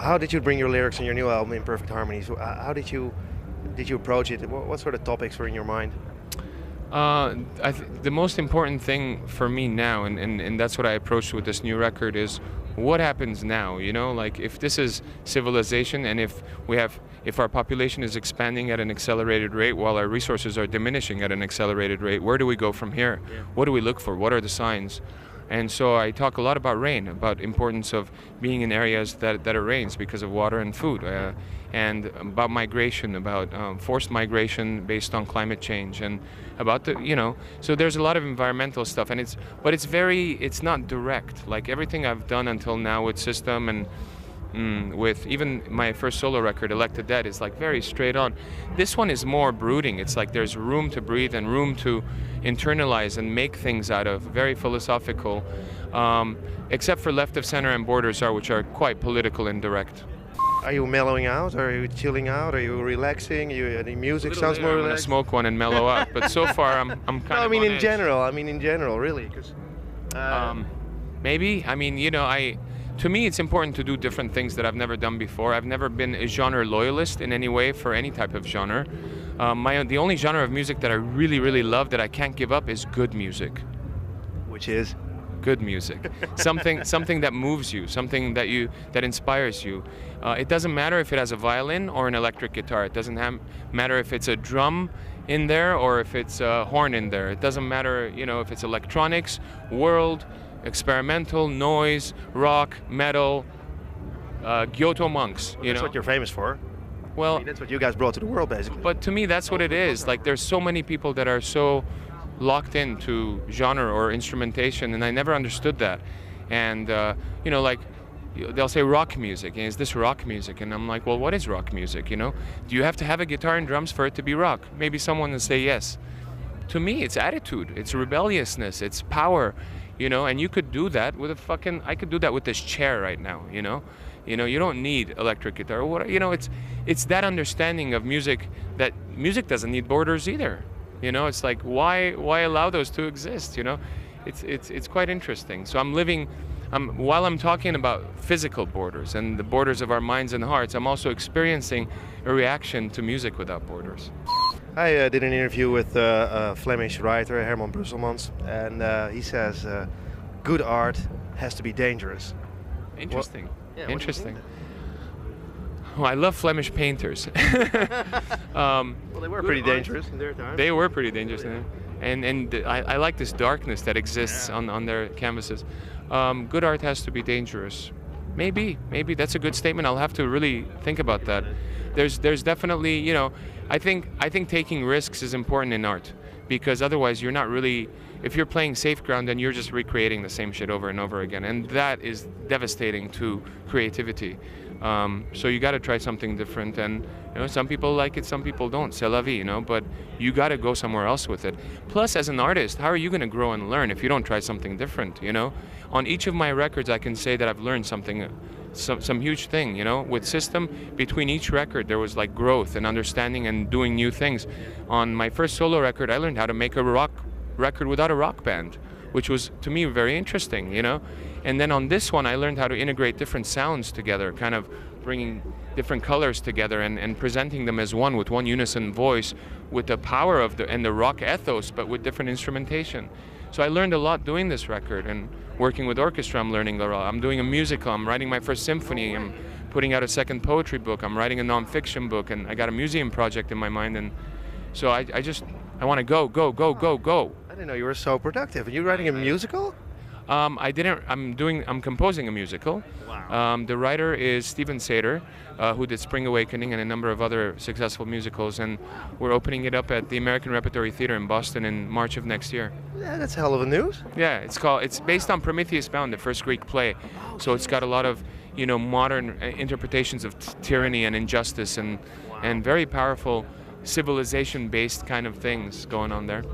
How did you bring your lyrics in your new album, Imperfect Harmonies? How did you approach it? What sort of topics were in your mind? The most important thing for me now, and that's what I approached with this new record, is what happens now, you know? Like, if this is civilization, and if our population is expanding at an accelerated rate while our resources are diminishing at an accelerated rate, where do we go from here? Yeah. What do we look for? What are the signs? And so I talk a lot about rain, about importance of being in areas that it rains because of water and food, and about migration, about forced migration based on climate change, and about so there's a lot of environmental stuff, and it's not direct. Like everything I've done until now with System and with even my first solo record, Elected Dead, is like very straight on. This one is more brooding. It's like there's room to breathe and room to internalize and make things out of, very philosophical, except for Left of Center and Borders Are, which are quite political and direct. Are you mellowing out? Are you chilling out? Are you relaxing? The music sounds more I'm gonna relaxed? smoke one and mellow out, but so far I'm kind No, of I mean on in edge. general. I mean in general, really. 'Cause, Maybe. I mean, to me, it's important to do different things that I've never done before. I've never been a genre loyalist in any way for any type of genre. The only genre of music that I really, really love that I can't give up is good music. which is? Good music, something that moves you, something that inspires you. It doesn't matter if it has a violin or an electric guitar. It doesn't matter if it's a drum in there or if it's a horn in there. It doesn't matter, if it's electronics, world, experimental, noise, rock, metal, Kyoto monks. That's what you're famous for. Well, I mean, that's what you guys brought to the world, basically. but to me, that's what it is. Like, there's so many people that are so locked into genre or instrumentation, and I never understood that. And like, they'll say rock music, and is this rock music? And I'm like, well, what is rock music? Do you have to have a guitar and drums for it to be rock? Maybe someone will say yes. To me, it's attitude, it's rebelliousness, it's power, and you could do that with I could do that with this chair right now, you don't need electric guitar or what, it's that understanding of music, that music doesn't need borders either. It's like, why allow those to exist? It's quite interesting. So while I'm talking about physical borders and the borders of our minds and hearts, I'm also experiencing a reaction to music without borders. I did an interview with a Flemish writer, Herman Brusselmans, and he says good art has to be dangerous. Interesting. Yeah, what do you Interesting. think? Well, I love Flemish painters. Well, they were pretty dangerous in their time. They were pretty dangerous, and I like this darkness that exists on their canvases. Good art has to be dangerous. Maybe that's a good statement. I'll have to really think about that. There's definitely, I think taking risks is important in art, because otherwise you're not really, if you're playing safe ground, then you're just recreating the same shit over and over again, and that is devastating to creativity. So you got to try something different, and some people like it, some people don't. C'est la vie, but you got to go somewhere else with it. Plus, as an artist, how are you going to grow and learn if you don't try something different? On each of my records, I can say that I've learned something, some huge thing. With System, between each record, there was like growth and understanding and doing new things. On my first solo record, I learned how to make a rock record without a rock band, which was, to me, very interesting, And then on this one, I learned how to integrate different sounds together, kind of bringing different colors together and presenting them as one, with one unison voice, with the power of the rock ethos, but with different instrumentation. So I learned a lot doing this record, and working with orchestra, I'm learning a lot. I'm doing a musical, I'm writing my first symphony, I'm putting out a second poetry book, I'm writing a non-fiction book, and I got a museum project in my mind, and so I want to go. I didn't know you were so productive. Are you writing a musical? I'm composing a musical. Wow. The writer is Steven Sater, who did Spring Awakening and a number of other successful musicals, and we're opening it up at the American Repertory Theater in Boston in March of next year. Yeah, that's hell of a news. Yeah, it's based on Prometheus Bound, the first Greek play, so it's got a lot of modern interpretations of tyranny and injustice and very powerful civilization-based kind of things going on there.